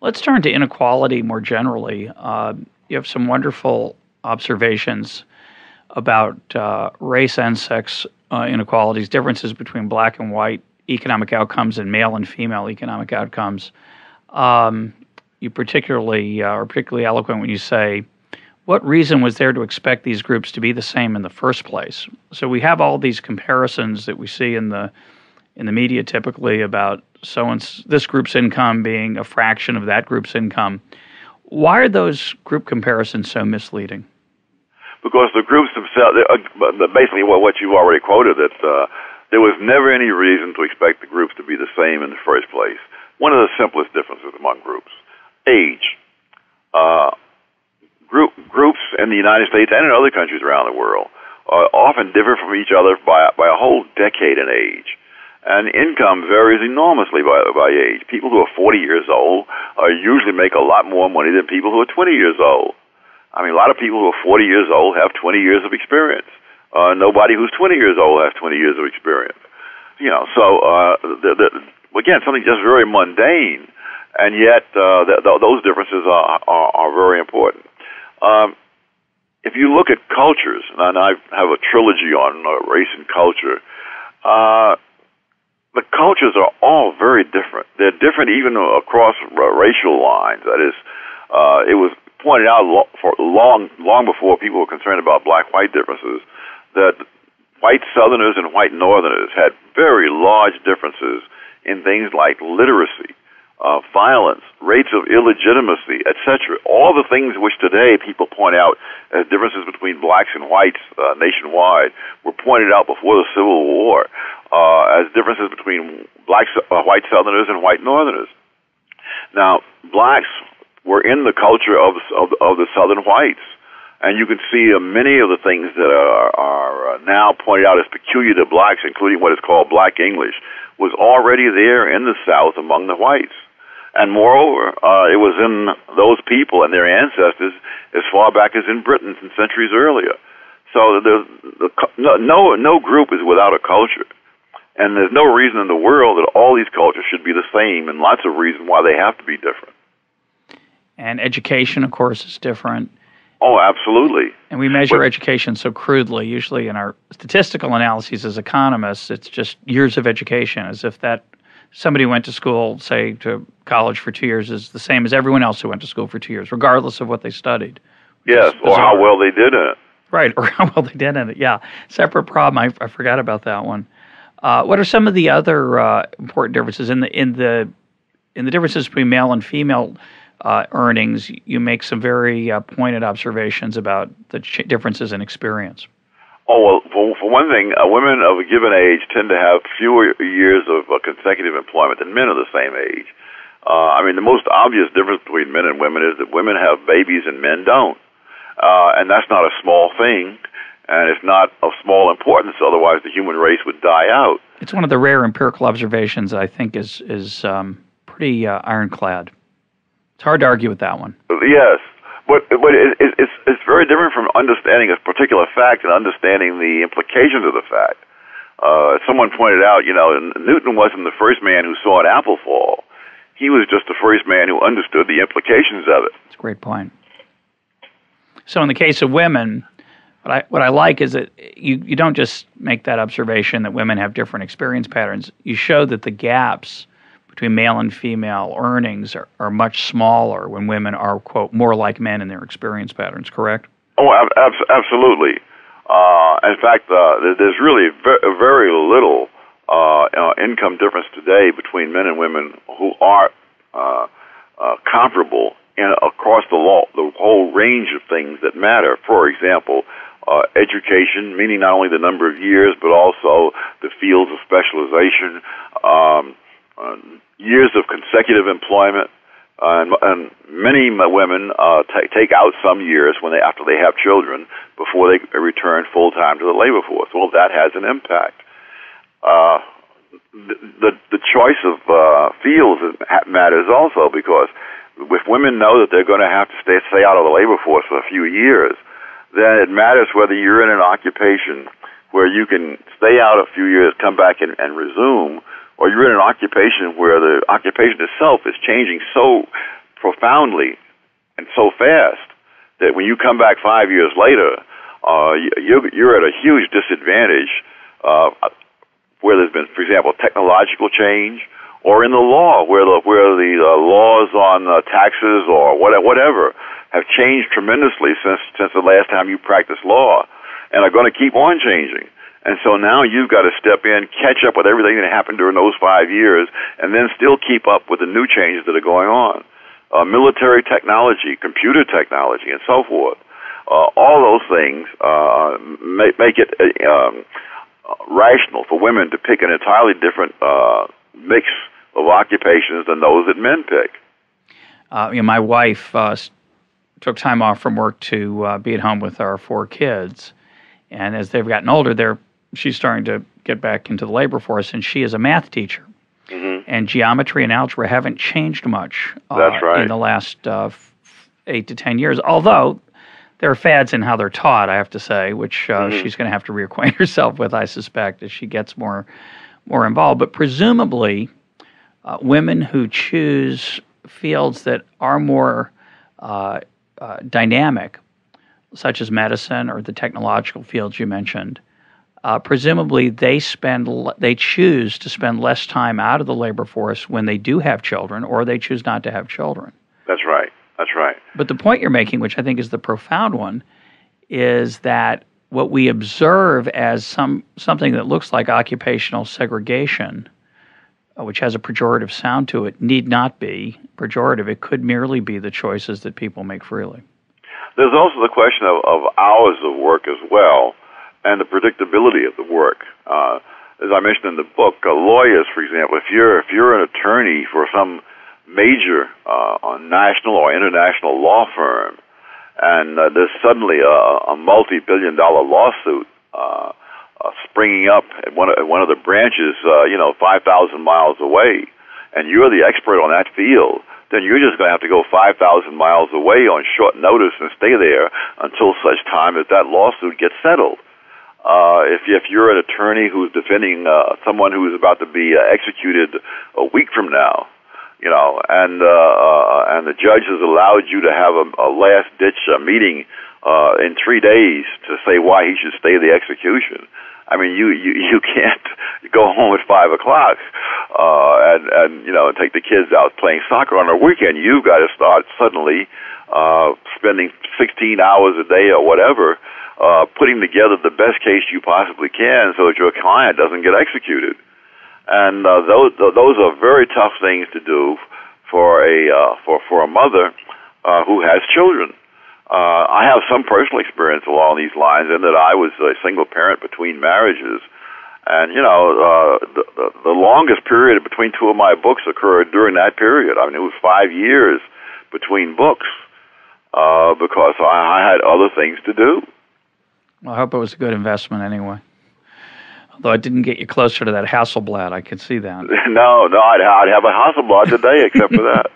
Let's turn to inequality more generally. You have some wonderful observations about race and sex inequalities, differences between black and white economic outcomes and male and female economic outcomes. You particularly are particularly eloquent when you say, what reason was there to expect these groups to be the same in the first place? So we have all these comparisons that we see in the media typically about this group's income being a fraction of that group's income. Why are those group comparisons so misleading? Because the groups themselves, basically what you've already quoted, that there was never any reason to expect the groups to be the same in the first place. One of the simplest differences among groups, age. Groups in the United States and in other countries around the world often differ from each other by a whole decade in age. And income varies enormously by age. People who are 40 years old usually make a lot more money than people who are 20 years old. I mean, a lot of people who are 40 years old have 20 years of experience. Nobody who's 20 years old has 20 years of experience. Again, something just very mundane, and yet those differences are very important. If you look at cultures, and I have a trilogy on race and culture, the cultures are all very different. They're different even across racial lines. That is, it was pointed out long before people were concerned about black-white differences that white Southerners and white Northerners had very large differences in things like literacy, violence, rates of illegitimacy, etc. All the things which today people point out as differences between blacks and whites nationwide were pointed out before the Civil War as differences between white Southerners and white Northerners. Now, blacks were in the culture of the Southern whites, and you can see many of the things that are now pointed out as peculiar to blacks, including what is called black English, was already there in the South among the whites. And moreover, it was in those people and their ancestors as far back as in Britain and centuries earlier. So no group is without a culture. And there's no reason in the world that all these cultures should be the same, and lots of reasons why they have to be different. And education, of course, is different. Oh, absolutely. And we measure education so crudely. Usually in our statistical analyses as economists, it's just years of education, as if that somebody went to school, say, to college for 2 years is the same as everyone else who went to school for 2 years, regardless of what they studied. Yes, or how well they did in it. Right, or how well they did in it, yeah. Separate problem. I forgot about that one. What are some of the other important differences in the differences between male and female earnings? You make some very pointed observations about the differences in experience. Oh, well, for one thing, women of a given age tend to have fewer years of consecutive employment than men of the same age. The most obvious difference between men and women is that women have babies and men don't. And that's not a small thing, and it's not of small importance, otherwise the human race would die out. It's one of the rare empirical observations that I think is pretty ironclad. It's hard to argue with that one. Yes. But it's very different from understanding a particular fact and understanding the implications of the fact. Someone pointed out, Newton wasn't the first man who saw an apple fall. He was just the first man who understood the implications of it. That's a great point. So in the case of women, what I like is that you don't just make that observation that women have different experience patterns. You show that the gaps between male and female earnings are much smaller when women are, quote, more like men in their experience patterns, correct? Oh, absolutely. In fact, there's really very little income difference today between men and women who are comparable across the whole range of things that matter. For example, education, meaning not only the number of years, but also the fields of specialization, years of consecutive employment, and many women take out some years after they have children before they return full time to the labor force. Well, that has an impact. The choice of fields matters also, because if women know that they're going to have to stay out of the labor force for a few years, then it matters whether you're in an occupation where you can stay out a few years, come back and resume, or you're in an occupation where the occupation itself is changing so profoundly and so fast that when you come back 5 years later, you're at a huge disadvantage where there's been, for example, technological change, or in the law where the laws on taxes or whatever have changed tremendously since the last time you practiced law, and are going to keep on changing. And so now you've got to step in, catch up with everything that happened during those 5 years, and then still keep up with the new changes that are going on. Military technology, computer technology, and so forth. All those things make it rational for women to pick an entirely different mix of occupations than those that men pick. My wife took time off from work to be at home with our 4 kids. And as they've gotten older, she's starting to get back into the labor force, and she is a math teacher. Mm-hmm. And geometry and algebra haven't changed much That's right. in the last 8 to 10 years, although there are fads in how they're taught, I have to say, which she's going to have to reacquaint herself with, I suspect, as she gets more involved. But presumably, women who choose fields that are more dynamic, such as medicine or the technological fields you mentioned, presumably they choose to spend less time out of the labor force when they do have children, or they choose not to have children. That's right. That's right. But the point you're making, which I think is the profound one, is that what we observe as something that looks like occupational segregation, which has a pejorative sound to it, need not be pejorative. It could merely be the choices that people make freely. There's also the question of hours of work as well, and the predictability of the work. As I mentioned in the book, lawyers, for example, if you're an attorney for some major national or international law firm, and there's suddenly a multi-billion-dollar lawsuit springing up at one of the branches, 5,000 miles away, and you're the expert on that field, then you're just going to have to go 5,000 miles away on short notice and stay there until such time as that lawsuit gets settled. If you're an attorney who's defending someone who is about to be executed a week from now, and the judge has allowed you to have a last-ditch meeting in 3 days to say why he should stay the execution. I mean, you can't go home at 5 o'clock and take the kids out playing soccer on a weekend. You've got to start suddenly spending 16 hours a day or whatever putting together the best case you possibly can so that your client doesn't get executed. And those are very tough things to do for a mother who has children. I have some personal experience along these lines in that I was a single parent between marriages, and the longest period between 2 of my books occurred during that period. I mean, it was 5 years between books because I had other things to do. Well, I hope it was a good investment anyway. Although it didn't get you closer to that Hasselblad, I could see that. No, I'd have a Hasselblad today except for that.